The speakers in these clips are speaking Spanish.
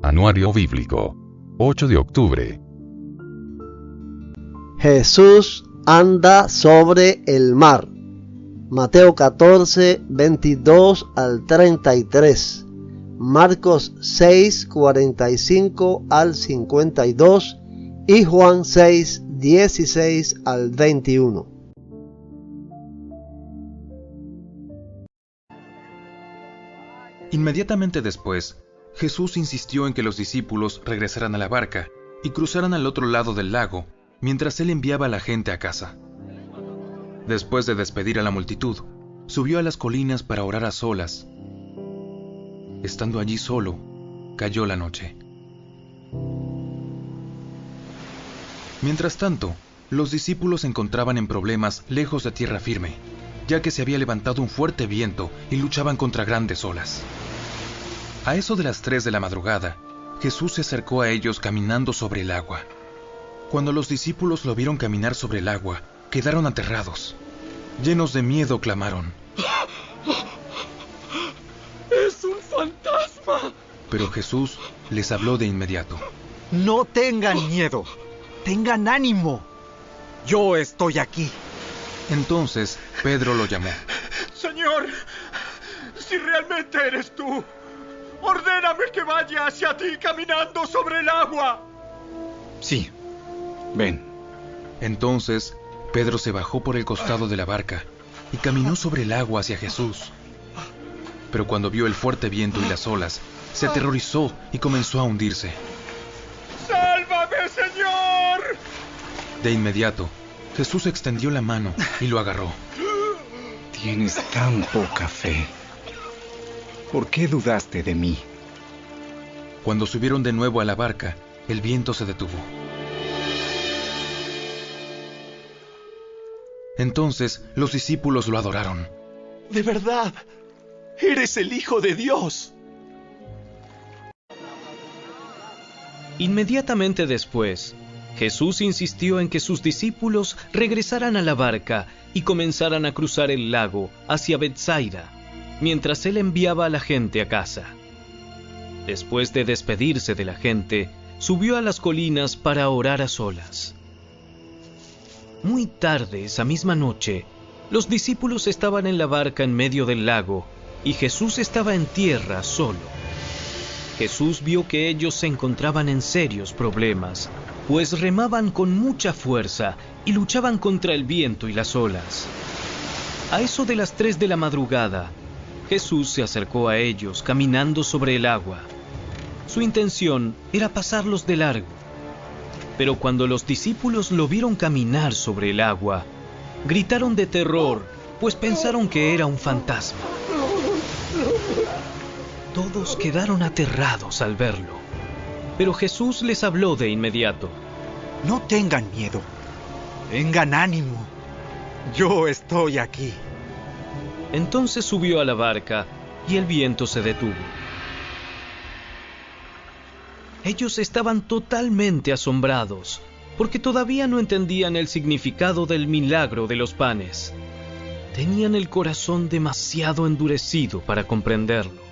Anuario Bíblico. 8 de octubre. Jesús anda sobre el mar. Mateo 14, 22 al 33. Marcos 6, 45 al 52 y Juan 6, 16 al 21. Inmediatamente después, Jesús insistió en que los discípulos regresaran a la barca y cruzaran al otro lado del lago, mientras él enviaba a la gente a casa. Después de despedir a la multitud, subió a las colinas para orar a solas. Estando allí solo, cayó la noche. Mientras tanto, los discípulos se encontraban en problemas lejos de tierra firme, ya que se había levantado un fuerte viento y luchaban contra grandes olas. A eso de las 3 de la madrugada, Jesús se acercó a ellos caminando sobre el agua. Cuando los discípulos lo vieron caminar sobre el agua, quedaron aterrados. Llenos de miedo, clamaron: ¡Es un fantasma! Pero Jesús les habló de inmediato. No tengan miedo, tengan ánimo. Yo estoy aquí. Entonces Pedro lo llamó. Señor, si realmente eres tú, ordéname que vaya hacia ti caminando sobre el agua. Sí, ven. Entonces Pedro se bajó por el costado de la barca y caminó sobre el agua hacia Jesús. Pero cuando vio el fuerte viento y las olas, se aterrorizó y comenzó a hundirse. ¡Sálvame, Señor! De inmediato, Jesús extendió la mano y lo agarró. Tienes tan poca fe. ¿Por qué dudaste de mí? Cuando subieron de nuevo a la barca, el viento se detuvo. Entonces los discípulos lo adoraron. ¡De verdad! ¡Eres el Hijo de Dios! Inmediatamente después, Jesús insistió en que sus discípulos regresaran a la barca y comenzaran a cruzar el lago hacia Betsaida, mientras él enviaba a la gente a casa. Después de despedirse de la gente, subió a las colinas para orar a solas. Muy tarde esa misma noche, los discípulos estaban en la barca en medio del lago y Jesús estaba en tierra solo. Jesús vio que ellos se encontraban en serios problemas, pues remaban con mucha fuerza y luchaban contra el viento y las olas. A eso de las 3 de la madrugada, Jesús se acercó a ellos caminando sobre el agua. Su intención era pasarlos de largo. Pero cuando los discípulos lo vieron caminar sobre el agua, gritaron de terror, pues pensaron que era un fantasma. Todos quedaron aterrados al verlo, pero Jesús les habló de inmediato. No tengan miedo, tengan ánimo. Yo estoy aquí. Entonces subió a la barca y el viento se detuvo. Ellos estaban totalmente asombrados, porque todavía no entendían el significado del milagro de los panes. Tenían el corazón demasiado endurecido para comprenderlo.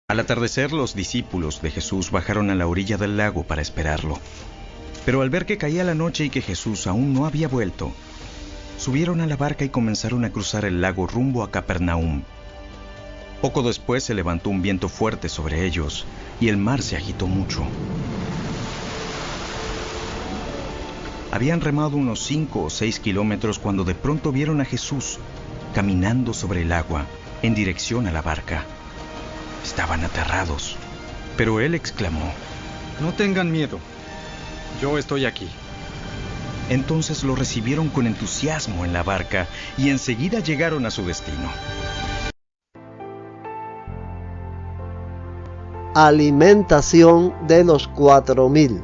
Al atardecer, los discípulos de Jesús bajaron a la orilla del lago para esperarlo. Pero al ver que caía la noche y que Jesús aún no había vuelto, subieron a la barca y comenzaron a cruzar el lago rumbo a Capernaum. Poco después se levantó un viento fuerte sobre ellos y el mar se agitó mucho. Habían remado unos 5 o 6 kilómetros cuando de pronto vieron a Jesús caminando sobre el agua en dirección a la barca. Estaban aterrados, pero él exclamó: No tengan miedo, yo estoy aquí. Entonces lo recibieron con entusiasmo en la barca y enseguida llegaron a su destino. Alimentación de los 4,000.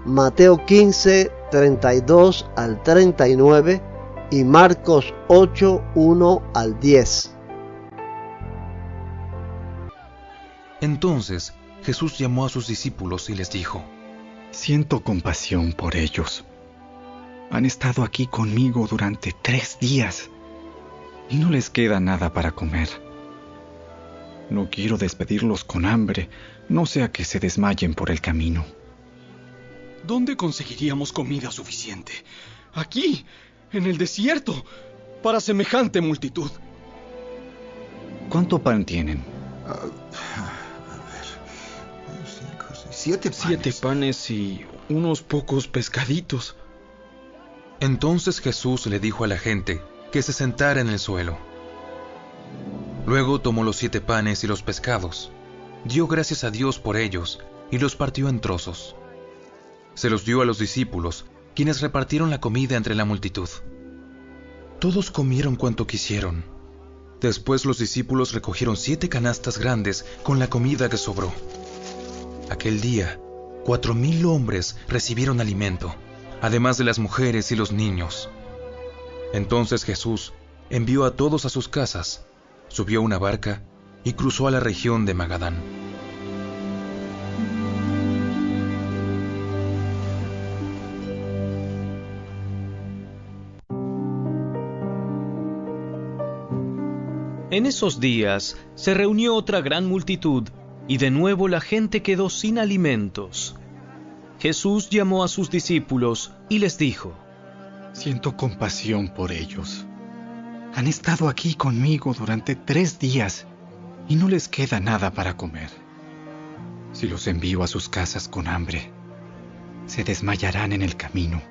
Mateo 15, 32 al 39 y Marcos 8, 1 al 10. Entonces Jesús llamó a sus discípulos y les dijo: Siento compasión por ellos. Han estado aquí conmigo durante 3 días y no les queda nada para comer. No quiero despedirlos con hambre, no sea que se desmayen por el camino. ¿Dónde conseguiríamos comida suficiente? Aquí, en el desierto, para semejante multitud. ¿Cuánto pan tienen? A ver, 7 panes. 7 panes y unos pocos pescaditos. Entonces Jesús le dijo a la gente que se sentara en el suelo. Luego tomó los 7 panes y los pescados, dio gracias a Dios por ellos y los partió en trozos. Se los dio a los discípulos, quienes repartieron la comida entre la multitud. Todos comieron cuanto quisieron. Después los discípulos recogieron 7 canastas grandes con la comida que sobró. Aquel día, 4,000 hombres recibieron alimento, además de las mujeres y los niños. Entonces Jesús envió a todos a sus casas, subió a una barca y cruzó a la región de Magadán. En esos días se reunió otra gran multitud, y de nuevo la gente quedó sin alimentos. Jesús llamó a sus discípulos y les dijo: Siento compasión por ellos. Han estado aquí conmigo durante 3 días y no les queda nada para comer. Si los envío a sus casas con hambre, se desmayarán en el camino,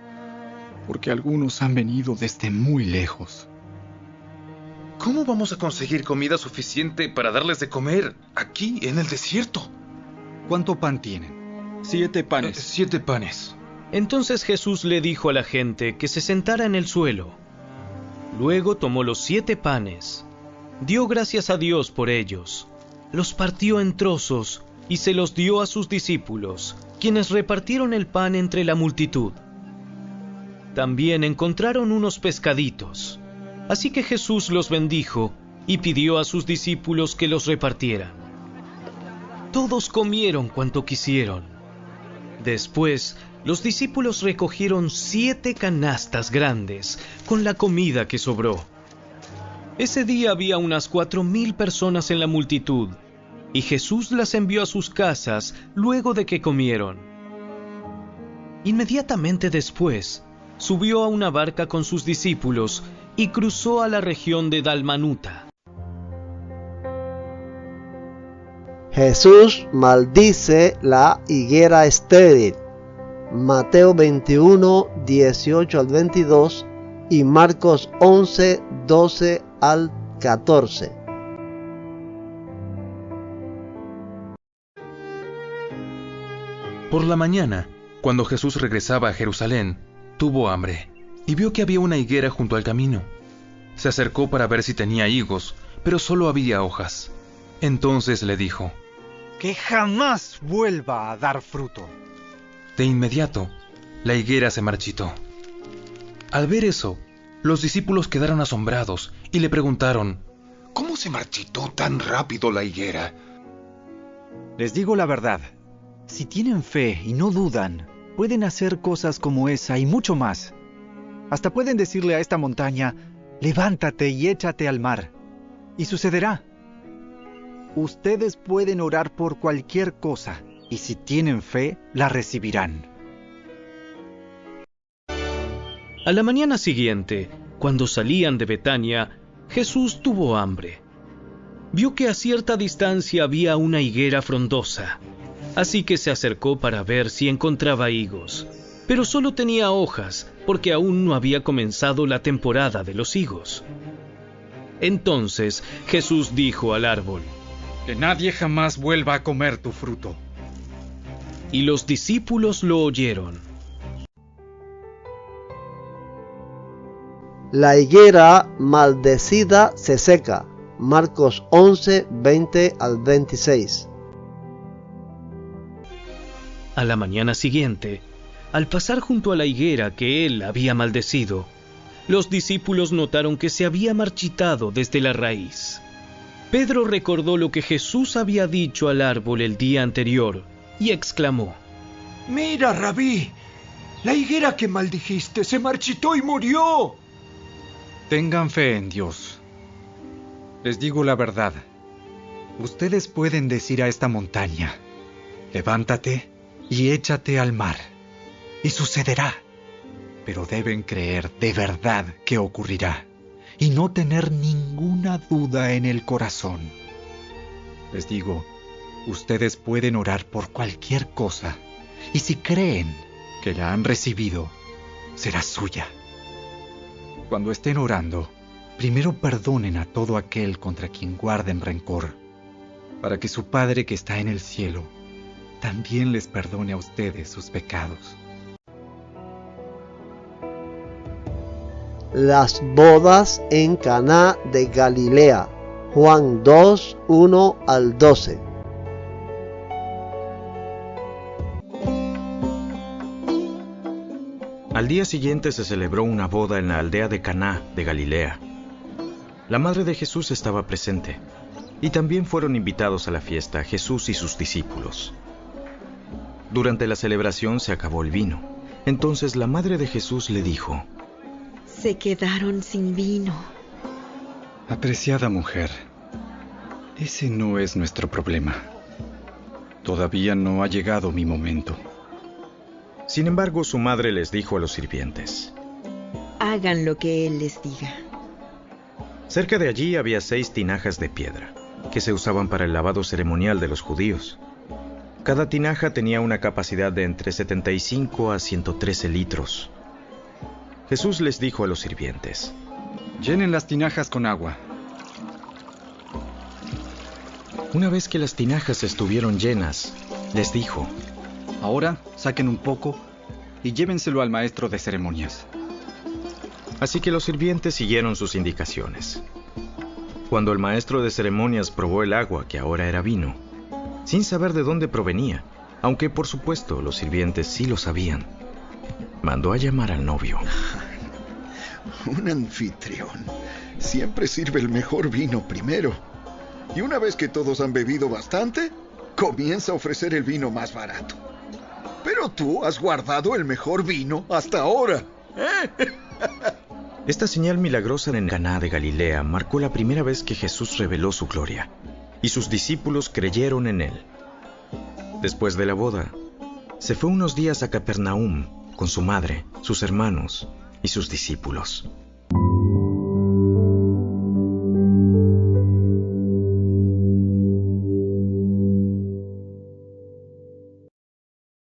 porque algunos han venido desde muy lejos. ¿Cómo vamos a conseguir comida suficiente para darles de comer aquí en el desierto? ¿Cuánto pan tienen? 7 panes. 7 panes. Entonces Jesús le dijo a la gente que se sentara en el suelo. Luego tomó los 7 panes, dio gracias a Dios por ellos, los partió en trozos y se los dio a sus discípulos, quienes repartieron el pan entre la multitud. También encontraron unos pescaditos. Así que Jesús los bendijo y pidió a sus discípulos que los repartieran. Todos comieron cuanto quisieron. Después, los discípulos recogieron 7 canastas grandes con la comida que sobró. Ese día había unas 4,000 personas en la multitud, y Jesús las envió a sus casas luego de que comieron. Inmediatamente después, subió a una barca con sus discípulos y cruzó a la región de Dalmanuta. Jesús maldice la higuera estéril. Mateo 21, 18 al 22 y Marcos 11, 12 al 14. Por la mañana, cuando Jesús regresaba a Jerusalén, tuvo hambre y vio que había una higuera junto al camino. Se acercó para ver si tenía higos, pero solo había hojas. Entonces le dijo: Que jamás vuelva a dar fruto. De inmediato, la higuera se marchitó. Al ver eso, los discípulos quedaron asombrados y le preguntaron: ¿Cómo se marchitó tan rápido la higuera? Les digo la verdad. Si tienen fe y no dudan, pueden hacer cosas como esa y mucho más. Hasta pueden decirle a esta montaña: levántate y échate al mar, y sucederá. Ustedes pueden orar por cualquier cosa, y si tienen fe, la recibirán. A la mañana siguiente, cuando salían de Betania, Jesús tuvo hambre. Vio que a cierta distancia había una higuera frondosa, así que se acercó para ver si encontraba higos. Pero solo tenía hojas, porque aún no había comenzado la temporada de los higos. Entonces Jesús dijo al árbol: Que nadie jamás vuelva a comer tu fruto. Y los discípulos lo oyeron. La higuera maldecida se seca. Marcos 11, 20 al 26. A la mañana siguiente, al pasar junto a la higuera que él había maldecido, los discípulos notaron que se había marchitado desde la raíz. Pedro recordó lo que Jesús había dicho al árbol el día anterior y exclamó: Mira, Rabí, la higuera que maldijiste se marchitó y murió. Tengan fe en Dios. Les digo la verdad. Ustedes pueden decir a esta montaña, levántate y échate al mar, y sucederá. Pero deben creer de verdad que ocurrirá, y no tener ninguna duda en el corazón. Les digo, ustedes pueden orar por cualquier cosa, y si creen que la han recibido, será suya. Cuando estén orando, primero perdonen a todo aquel contra quien guarden rencor, para que su Padre que está en el cielo también les perdone a ustedes sus pecados. Las bodas en Caná de Galilea. Juan 2, 1 al 12. Al día siguiente se celebró una boda en la aldea de Caná de Galilea. La madre de Jesús estaba presente, y también fueron invitados a la fiesta Jesús y sus discípulos. Durante la celebración se acabó el vino. Entonces la madre de Jesús le dijo: Se quedaron sin vino. Apreciada mujer, ese no es nuestro problema. Todavía no ha llegado mi momento. Sin embargo, su madre les dijo a los sirvientes: Hagan lo que él les diga. Cerca de allí había 6 tinajas de piedra, que se usaban para el lavado ceremonial de los judíos. Cada tinaja tenía una capacidad de entre 75 a 113 litros. Jesús les dijo a los sirvientes: Llenen las tinajas con agua. Una vez que las tinajas estuvieron llenas, les dijo: Ahora saquen un poco y llévenselo al maestro de ceremonias. Así que los sirvientes siguieron sus indicaciones. Cuando el maestro de ceremonias probó el agua, que ahora era vino, sin saber de dónde provenía, aunque por supuesto los sirvientes sí lo sabían, mandó a llamar al novio. Un anfitrión siempre sirve el mejor vino primero. Y una vez que todos han bebido bastante, comienza a ofrecer el vino más barato. Pero tú has guardado el mejor vino hasta ahora, ¿eh? Esta señal milagrosa en Caná de Galilea marcó la primera vez que Jesús reveló su gloria, y sus discípulos creyeron en él. Después de la boda, se fue unos días a Capernaum con su madre, sus hermanos y sus discípulos.